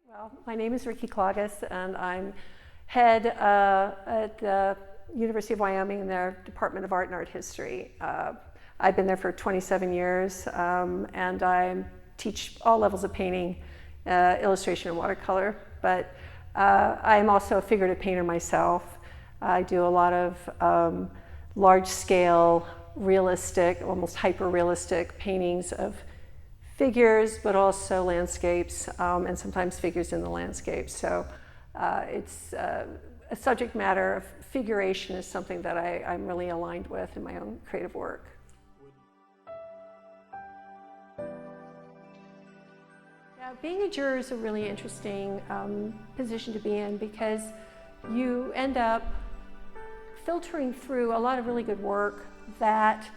Well, my name is Ricky Klages, and I'm head at the University of Wyoming in their Department of Art and Art History. I've been there for 27 years, and I teach all levels of painting, illustration and watercolor, but I'm also a figurative painter myself. I do a lot of large-scale, realistic, almost hyper-realistic paintings of figures, but also landscapes, and sometimes figures in the landscape. So it's a subject matter of figuration is something that I'm really aligned with in my own creative work. Yeah, being a juror is a really interesting position to be in, because you end up filtering through a lot of really good work that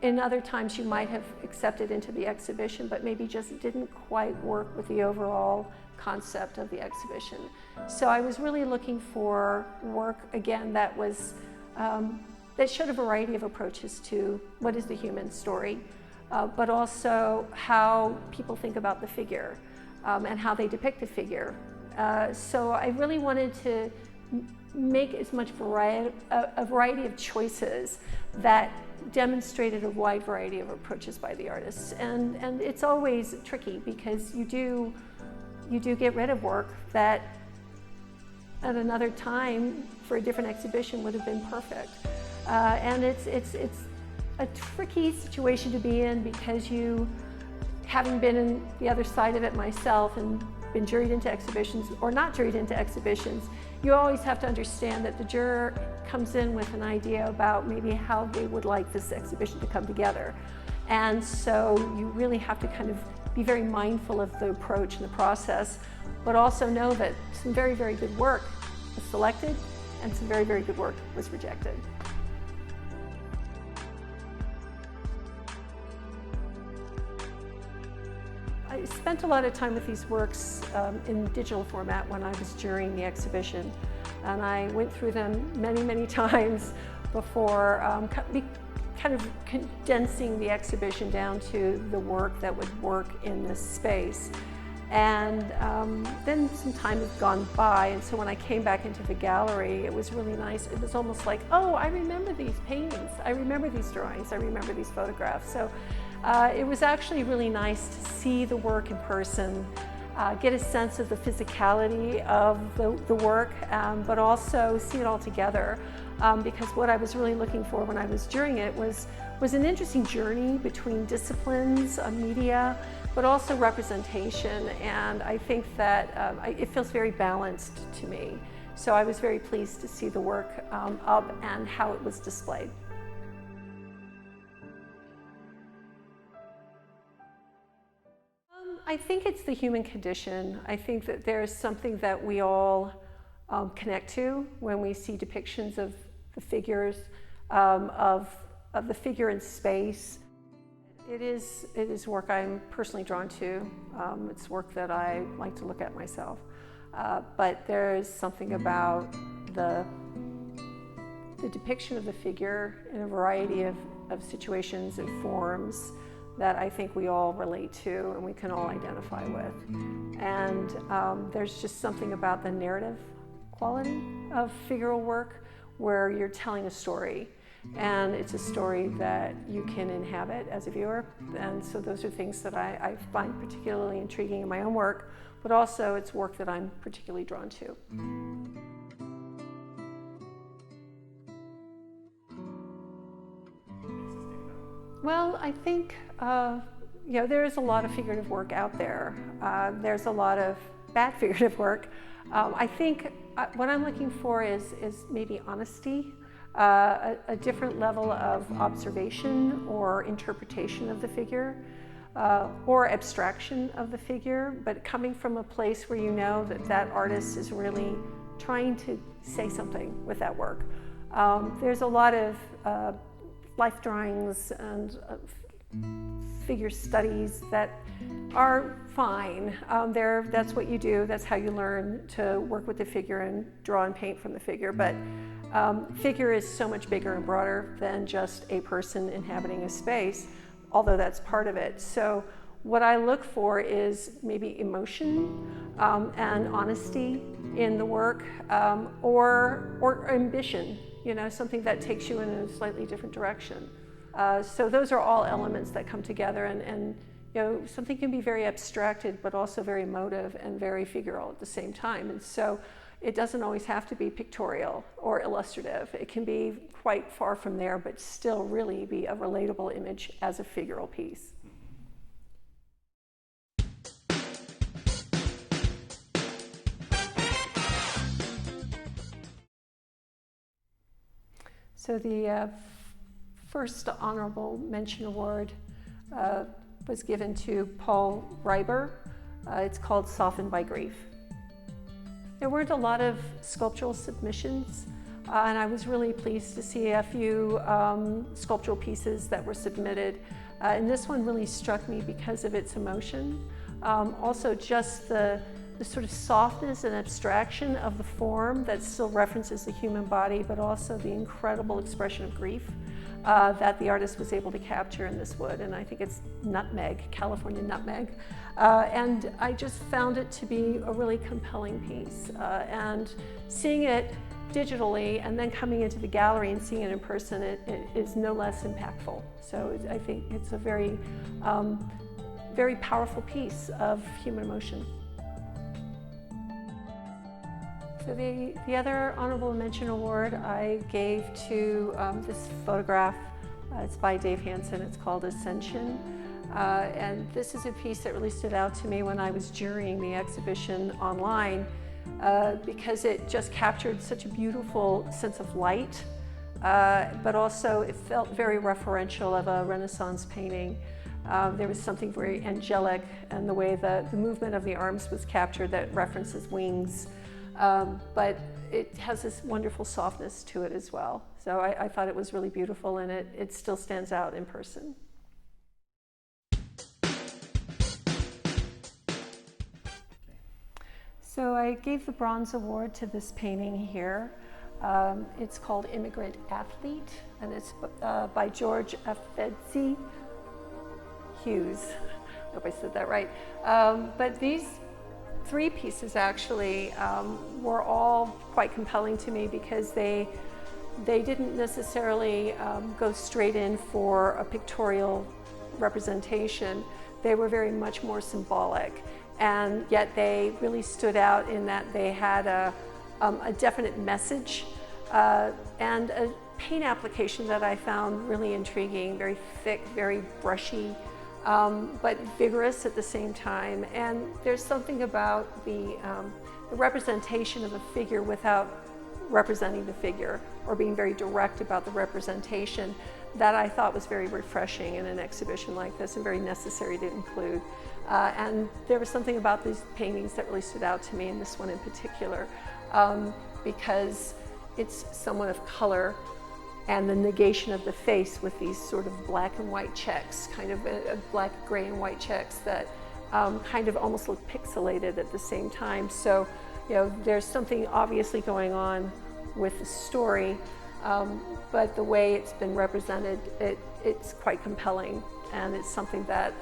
in other times you might have accepted into the exhibition, but maybe just didn't quite work with the overall concept of the exhibition. So I was really looking for work, again, that was that showed a variety of approaches to what is the human story, but also how people think about the figure and how they depict the figure. So I really wanted to make as much a variety of choices that demonstrated a wide variety of approaches by the artists, and it's always tricky because you do get rid of work that at another time for a different exhibition would have been perfect, and it's a tricky situation to be in, because you, having been in the other side of it myself and been juried into exhibitions or not juried into exhibitions, you always have to understand that the juror comes in with an idea about maybe how they would like this exhibition to come together. And so you really have to kind of be very mindful of the approach and the process, but also know that some very, very good work was selected and some very, very good work was rejected. I spent a lot of time with these works in digital format when I was jurying the exhibition, and I went through them many, many times before kind of condensing the exhibition down to the work that would work in this space. And then some time had gone by, and so when I came back into the gallery, it was really nice. It was almost like, oh, I remember these paintings, I remember these drawings, I remember these photographs. So it was actually really nice to see the work in person, get a sense of the physicality of the work, but also see it all together. Because what I was really looking for when I was jurying it was an interesting journey between disciplines, media, but also representation. And I think that it feels very balanced to me. So I was very pleased to see the work up and how it was displayed. I think it's the human condition. I think that there's something that we all connect to when we see depictions of the figures, of the figure in space. It is work I'm personally drawn to. It's work that I like to look at myself. But there's something about the depiction of the figure in a variety of situations and forms that I think we all relate to and we can all identify with. And there's just something about the narrative quality of figural work where you're telling a story, and it's a story that you can inhabit as a viewer. And so those are things that I find particularly intriguing in my own work, but also it's work that I'm particularly drawn to. Well, I think there is a lot of figurative work out there. There's a lot of bad figurative work. I think what I'm looking for is maybe honesty, a different level of observation or interpretation of the figure, or abstraction of the figure, but coming from a place where you know that artist is really trying to say something with that work. There's a lot of life drawings and figure studies that are fine. That's what you do, that's how you learn to work with the figure and draw and paint from the figure. But figure is so much bigger and broader than just a person inhabiting a space, although that's part of it. So what I look for is maybe emotion and honesty in the work, or ambition, something that takes you in a slightly different direction. So those are all elements that come together, and something can be very abstracted, but also very emotive and very figural at the same time. And so it doesn't always have to be pictorial or illustrative. It can be quite far from there, but still really be a relatable image as a figural piece. So the first honorable mention award was given to Paul Reiber. It's called Softened by Grief. There weren't a lot of sculptural submissions, and I was really pleased to see a few sculptural pieces that were submitted. And this one really struck me because of its emotion. Also just the sort of softness and abstraction of the form that still references the human body, but also the incredible expression of grief that the artist was able to capture in this wood. And I think it's nutmeg, California nutmeg. And I just found it to be a really compelling piece. And seeing it digitally and then coming into the gallery and seeing it in person, it is no less impactful. So I think it's a very, very powerful piece of human emotion. So the other honorable mention award I gave to this photograph. It's by Dave Hansen. It's called Ascension. And this is a piece that really stood out to me when I was jurying the exhibition online, because it just captured such a beautiful sense of light, but also it felt very referential of a Renaissance painting. There was something very angelic, and the way the movement of the arms was captured that references wings. But it has this wonderful softness to it as well. So I thought it was really beautiful, and it still stands out in person. So I gave the bronze award to this painting here. It's called Immigrant Athlete, and it's by George Afedzi Hughes. I hope I said that right. But these three pieces actually were all quite compelling to me because they didn't necessarily go straight in for a pictorial representation. They were very much more symbolic, and yet they really stood out in that they had a definite message and a paint application that I found really intriguing, very thick, very brushy, but vigorous at the same time. And there's something about the representation of a figure without representing the figure, or being very direct about the representation, that I thought was very refreshing in an exhibition like this and very necessary to include. And there was something about these paintings that really stood out to me, and this one in particular, because it's somewhat of color and the negation of the face with these sort of black and white checks, kind of a black, gray, and white checks that kind of almost look pixelated at the same time. So, there's something obviously going on with the story, but the way it's been represented, it's quite compelling, and it's something that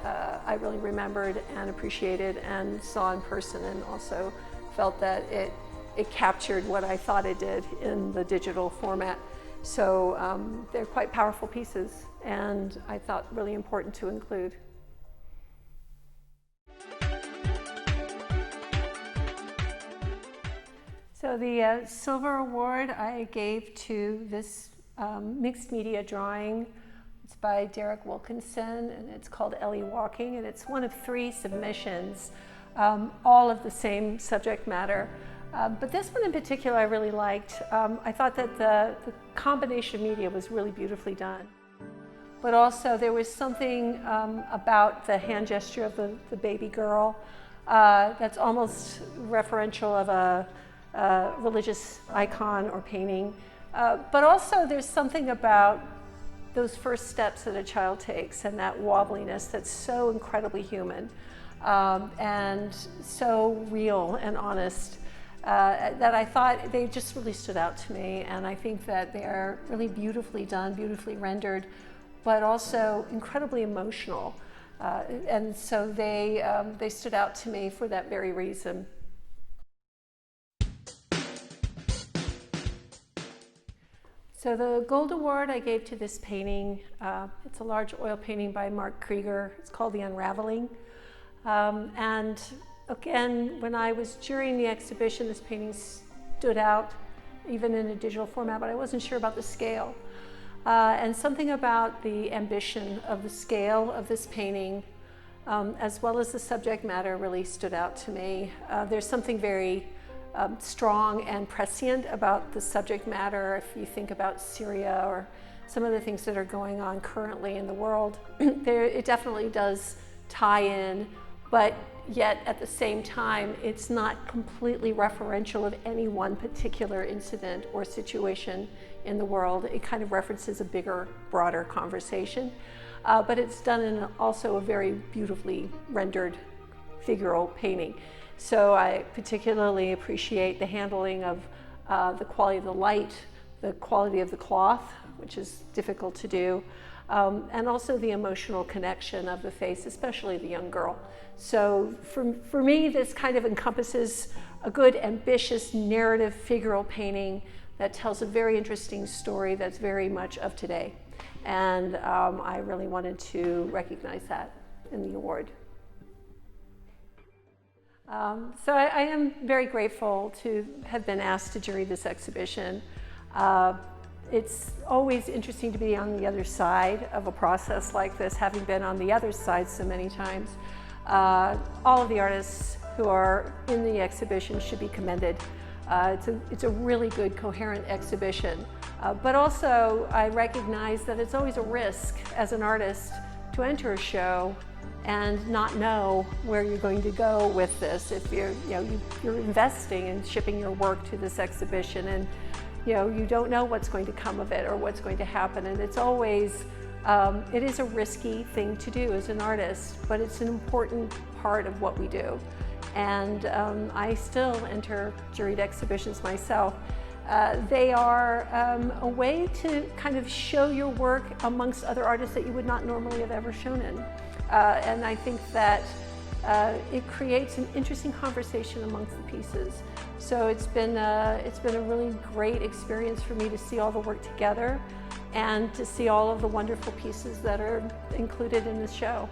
I really remembered and appreciated and saw in person, and also felt that it captured what I thought it did in the digital format. So they're quite powerful pieces, and I thought really important to include. So the silver award I gave to this mixed media drawing. It's by Derek Wilkinson, and it's called Ellie Walking, and it's one of 3 submissions, all of the same subject matter. But this one in particular I really liked. I thought that the combination of media was really beautifully done. But also there was something about the hand gesture of the baby girl that's almost referential of a religious icon or painting. But also there's something about those first steps that a child takes and that wobbliness that's so incredibly human and so real and honest. That I thought they just really stood out to me, and I think that they are really beautifully done, beautifully rendered, but also incredibly emotional. And so they stood out to me for that very reason. So the Gold Award I gave to this painting, it's a large oil painting by Mark Krieger. It's called The Unraveling. And again, when I was jurying the exhibition, this painting stood out, even in a digital format, but I wasn't sure about the scale. And something about the ambition of the scale of this painting, as well as the subject matter, really stood out to me. There's something very strong and prescient about the subject matter. If you think about Syria or some of the things that are going on currently in the world, it definitely does tie in, but yet at the same time, it's not completely referential of any one particular incident or situation in the world. It kind of references a bigger, broader conversation, but it's done in also a very beautifully rendered figural painting. So I particularly appreciate the handling of the quality of the light, the quality of the cloth, which is difficult to do, and also the emotional connection of the face, especially the young girl. So for me, this kind of encompasses a good, ambitious narrative figural painting that tells a very interesting story that's very much of today. And I really wanted to recognize that in the award. So I am very grateful to have been asked to jury this exhibition. It's always interesting to be on the other side of a process like this, having been on the other side so many times. All of the artists who are in the exhibition should be commended. It's a really good, coherent exhibition. But also, I recognize that it's always a risk as an artist to enter a show and not know where you're going to go with this. If you're investing in shipping your work to this exhibition, and you don't know what's going to come of it or what's going to happen, and it's always it is a risky thing to do as an artist, but it's an important part of what we do. And I still enter juried exhibitions myself. They are a way to kind of show your work amongst other artists that you would not normally have ever shown in. And I think that it creates an interesting conversation amongst the pieces. So it's been a really great experience for me to see all the work together and to see all of the wonderful pieces that are included in this show.